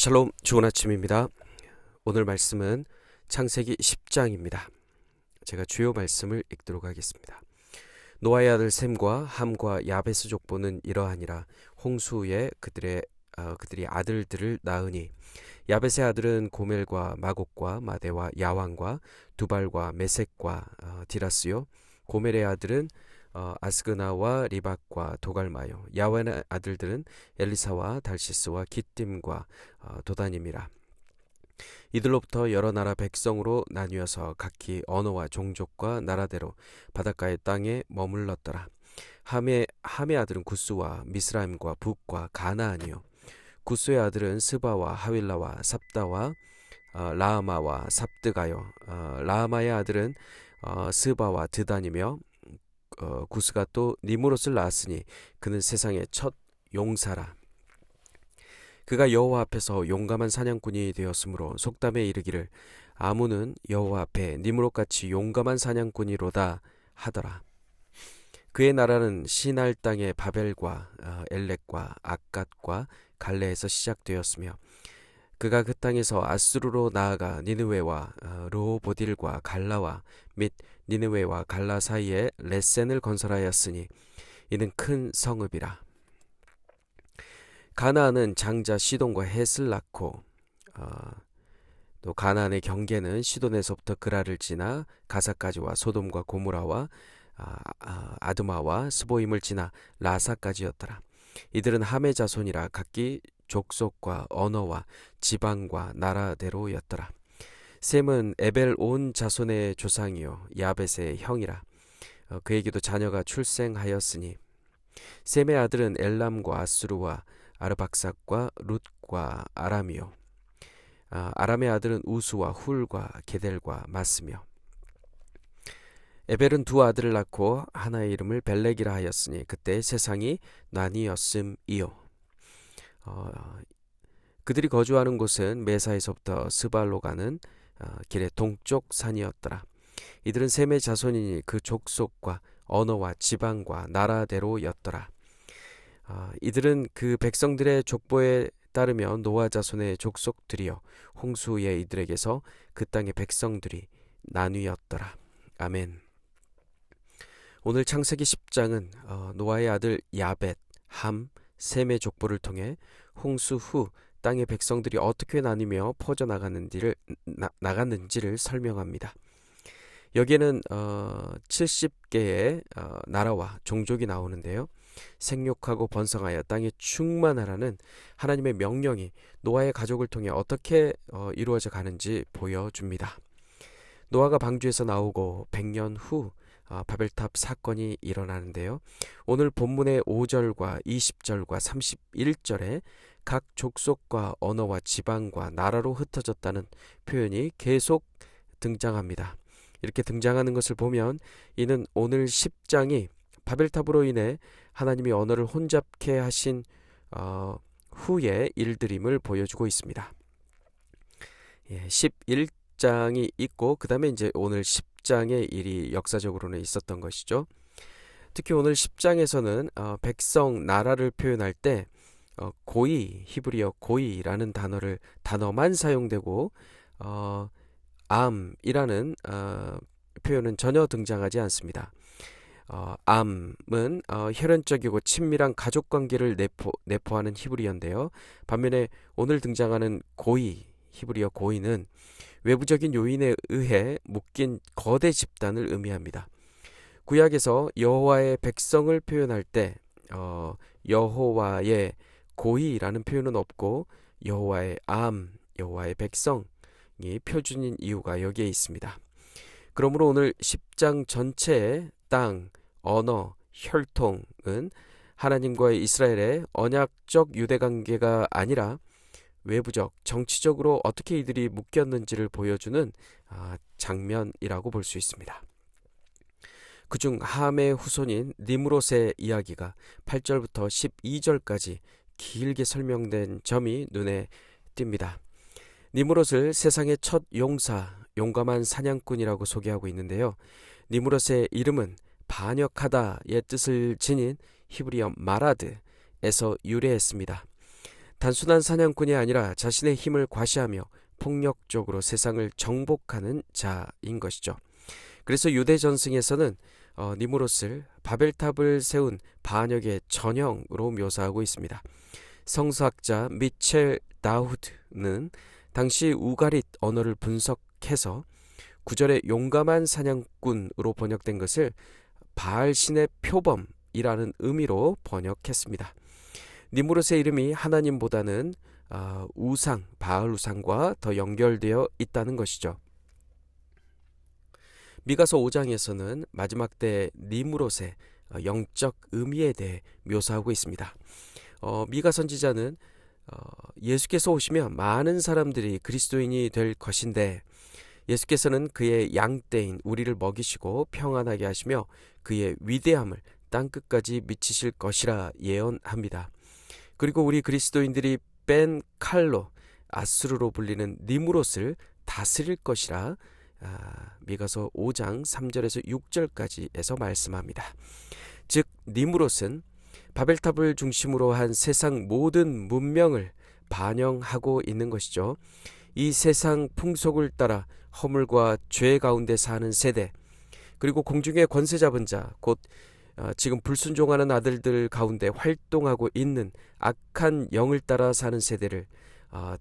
샬롬, 좋은 아침입니다. 오늘 말씀은 창세기 10장입니다. 제가 주요 말씀을 읽도록 하겠습니다. 노아의 아들 셈과 함과 야베스 족보는 이러하니라. 홍수 후에 그들이 아들들을 낳으니 야벳의 아들은 고멜과 마곡과 마대와 야왕과 두발과 메섹과 디라스요. 고멜의 아들은 아스그나와 리박과 도갈마요. 야완의 아들들은 엘리사와 달시스와 기띔과 도다님이라. 이들로부터 여러 나라 백성으로 나뉘어서 각기 언어와 종족과 나라대로 바닷가의 땅에 머물렀더라. 함의 아들은 구스와 미스라임과 북과 가나안이요. 구스의 아들은 스바와 하윌라와 삽다와 라하마와 삽드가요. 라하마의 아들은 스바와 드단이며 구스가 또 니무롯을 낳았으니 그는 세상의 첫 용사라. 그가 여호와 앞에서 용감한 사냥꾼이 되었으므로 속담에 이르기를 아문은 여호와 앞에 니무롯같이 용감한 사냥꾼이로다 하더라. 그의 나라는 시날 땅의 바벨과 엘렉과 악갓과 갈레에서 시작되었으며 그가 그 땅에서 아수르로 나아가 니느웨와 르호보딜과 갈라와 및 니느웨와 갈라 사이에 레센을 건설하였으니 이는 큰 성읍이라. 가나안은 장자 시돈과 헷을 낳고 또 가나안의 경계는 시돈에서부터 그라를 지나 가사까지와 소돔과 고모라와 아드마와 스보임을 지나 라사까지였더라. 이들은 함의 자손이라 각기 족속과 언어와 지방과 나라대로였더라. 셈은 에벨 온 자손의 조상이요 야벳의 형이라. 그에게도 자녀가 출생하였으니 셈의 아들은 엘람과 아수르와 아르박삭과 룻과 아람이요. 아람의 아들은 우수와 훌과 게델과 마스며. 에벨은 두 아들을 낳고 하나의 이름을 벨렉이라 하였으니 그때 세상이 나뉘었음이요. 그들이 거주하는 곳은 메사에서부터 스발로 가는 길의 동쪽 산이었더라. 이들은 셈의 자손이니 그 족속과 언어와 지방과 나라대로였더라. 이들은 그 백성들의 족보에 따르며 노아 자손의 족속들이여 홍수 후에 이들에게서 그 땅의 백성들이 나뉘었더라. 아멘. 오늘 창세기 10장은 노아의 아들 야벳, 함, 셈의 족보를 통해 홍수 후 땅의 백성들이 어떻게 나뉘며 퍼져나갔는지를 설명합니다. 여기에는 70개의 나라와 종족이 나오는데요. 생육하고 번성하여 땅에 충만하라는 하나님의 명령이 노아의 가족을 통해 어떻게 이루어져 가는지 보여줍니다. 노아가 방주에서 나오고 100년 후 바벨탑 사건이 일어나는데요. 오늘 본문의 5절과 20절과 31절에 각 족속과 언어와 지방과 나라로 흩어졌다는 표현이 계속 등장합니다. 이렇게 등장하는 것을 보면 이는 오늘 10장이 바벨탑으로 인해 하나님이 언어를 혼잡케 하신 후의 일들임을 보여주고 있습니다. 11장이 있고 그 다음에 이제 오늘 10장의 일이 역사적으로는 있었던 것이죠. 특히 오늘 10장에서는 백성, 나라를 표현할 때 고이, 히브리어 고이라는 단어만 사용되고 암이라는 표현은 전혀 등장하지 않습니다. 암은 혈연적이고 친밀한 가족관계를 내포하는 히브리어인데요. 반면에 오늘 등장하는 고이, 히브리어 고이는 외부적인 요인에 의해 묶인 거대 집단을 의미합니다. 구약에서 여호와의 백성을 표현할 때 여호와의 고이라는 표현은 없고 여호와의 암, 여호와의 백성이 표준인 이유가 여기에 있습니다. 그러므로 오늘 10장 전체의 땅, 언어, 혈통은 하나님과의 이스라엘의 언약적 유대관계가 아니라 외부적, 정치적으로 어떻게 이들이 묶였는지를 보여주는 장면이라고 볼 수 있습니다. 그중 함의 후손인 니므롯의 이야기가 8절부터 12절까지 길게 설명된 점이 눈에 띕니다. 니므롯을 세상의 첫 용사, 용감한 사냥꾼이라고 소개하고 있는데요. 니므롯의 이름은 반역하다의 뜻을 지닌 히브리어 마라드에서 유래했습니다. 단순한 사냥꾼이 아니라 자신의 힘을 과시하며 폭력적으로 세상을 정복하는 자인 것이죠. 그래서 유대 전승에서는 니무롯을 바벨탑을 세운 반역의 전형으로 묘사하고 있습니다. 성서학자 미첼 다우드는 당시 우가릿 언어를 분석해서 구절의 용감한 사냥꾼으로 번역된 것을 바알 신의 표범이라는 의미로 번역했습니다. 니무롯의 이름이 하나님보다는 우상, 바알 우상과 더 연결되어 있다는 것이죠. 미가서 5장에서는 마지막 때 니무롯의 영적 의미에 대해 묘사하고 있습니다. 미가 선지자는 예수께서 오시면 많은 사람들이 그리스도인이 될 것인데 예수께서는 그의 양떼인 우리를 먹이시고 평안하게 하시며 그의 위대함을 땅끝까지 미치실 것이라 예언합니다. 그리고 우리 그리스도인들이 뺀 칼로 아수르로 불리는 니무롯을 다스릴 것이라 미가서 5장 3절에서 6절까지에서 말씀합니다. 즉 니무롯은 바벨탑을 중심으로 한 세상 모든 문명을 반영하고 있는 것이죠. 이 세상 풍속을 따라 허물과 죄 가운데 사는 세대, 그리고 공중의 권세 잡은 자, 곧 지금 불순종하는 아들들 가운데 활동하고 있는 악한 영을 따라 사는 세대를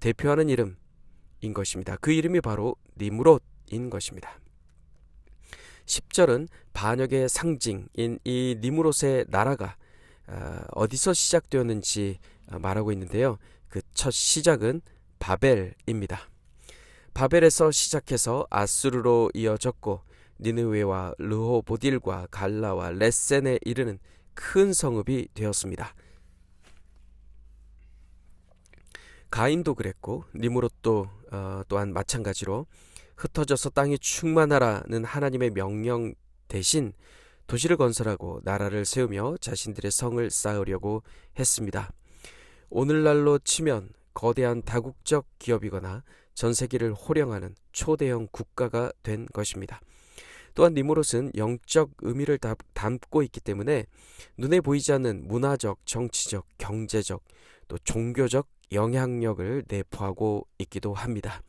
대표하는 이름인 것입니다. 그 이름이 바로 니무롯인 것입니다. 10절은 반역의 상징인 이 니무롯의 나라가 어디서 시작되었는지 말하고 있는데요. 그 첫 시작은 바벨입니다. 바벨에서 시작해서 아수르로 이어졌고 니느웨와 르호보딜과 갈라와 레센에 이르는 큰 성읍이 되었습니다. 가인도 그랬고 니무롯도 또한 마찬가지로 흩어져서 땅이 충만하라는 하나님의 명령 대신 도시를 건설하고 나라를 세우며 자신들의 성을 쌓으려고 했습니다. 오늘날로 치면 거대한 다국적 기업이거나 전 세계를 호령하는 초대형 국가가 된 것입니다. 또한 니무롯은 영적 의미를 담고 있기 때문에 눈에 보이지 않는 문화적, 정치적, 경제적, 또 종교적 영향력을 내포하고 있기도 합니다.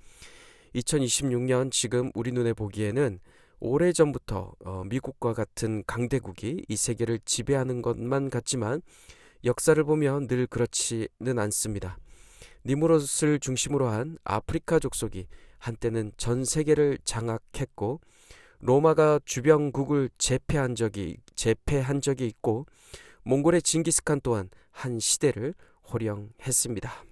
2026년 지금 우리 눈에 보기에는 오래전부터 미국과 같은 강대국이 이 세계를 지배하는 것만 같지만 역사를 보면 늘 그렇지는 않습니다. 니무롯을 중심으로 한 아프리카 족속이 한때는 전 세계를 장악했고 로마가 주변국을 제패한 적이 있고 몽골의 징기스칸 또한 한 시대를 호령했습니다.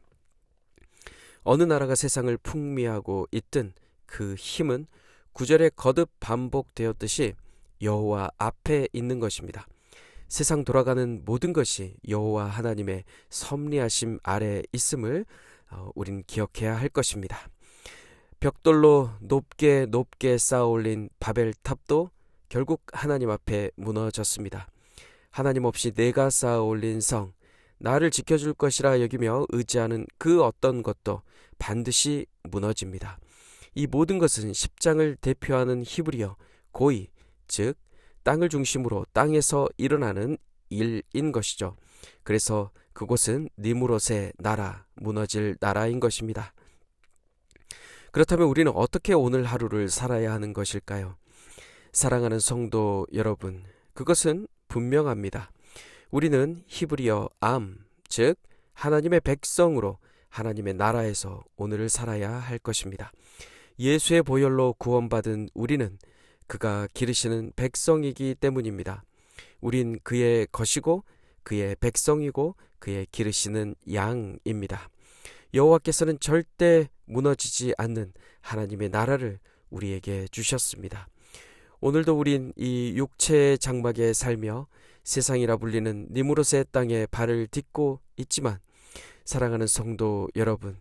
어느 나라가 세상을 풍미하고 있든 그 힘은 구절에 거듭 반복되었듯이 여호와 앞에 있는 것입니다. 세상 돌아가는 모든 것이 여호와 하나님의 섭리하심 아래 있음을 우린 기억해야 할 것입니다. 벽돌로 높게 높게 쌓아올린 바벨탑도 결국 하나님 앞에 무너졌습니다. 하나님 없이 내가 쌓아올린 성, 나를 지켜줄 것이라 여기며 의지하는 그 어떤 것도 반드시 무너집니다. 이 모든 것은 10장을 대표하는 히브리어 고이, 즉 땅을 중심으로 땅에서 일어나는 일인 것이죠. 그래서 그곳은 니무롯의 나라, 무너질 나라인 것입니다. 그렇다면 우리는 어떻게 오늘 하루를 살아야 하는 것일까요? 사랑하는 성도 여러분, 그것은 분명합니다. 우리는 히브리어 암, 즉 하나님의 백성으로 하나님의 나라에서 오늘을 살아야 할 것입니다. 예수의 보혈로 구원받은 우리는 그가 기르시는 백성이기 때문입니다. 우린 그의 것이고 그의 백성이고 그의 기르시는 양입니다. 여호와께서는 절대 무너지지 않는 하나님의 나라를 우리에게 주셨습니다. 오늘도 우린 이 육체의 장막에 살며 세상이라 불리는 니무롯의 땅에 발을 딛고 있지만 사랑하는 성도 여러분,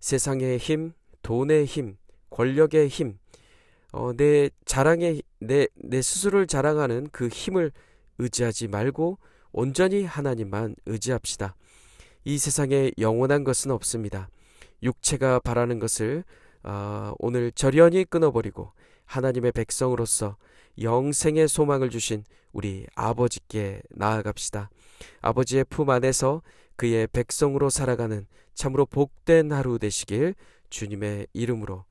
세상의 힘, 돈의 힘, 권력의 힘, 내 스스로를 자랑하는 그 힘을 의지하지 말고 온전히 하나님만 의지합시다. 이 세상에 영원한 것은 없습니다. 육체가 바라는 것을 오늘 절연히 끊어버리고 하나님의 백성으로서 영생의 소망을 주신 우리 아버지께 나아갑시다. 아버지의 품 안에서 그의 백성으로 살아가는 참으로 복된 하루 되시길 주님의 이름으로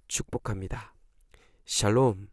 축복합니다. 샬롬.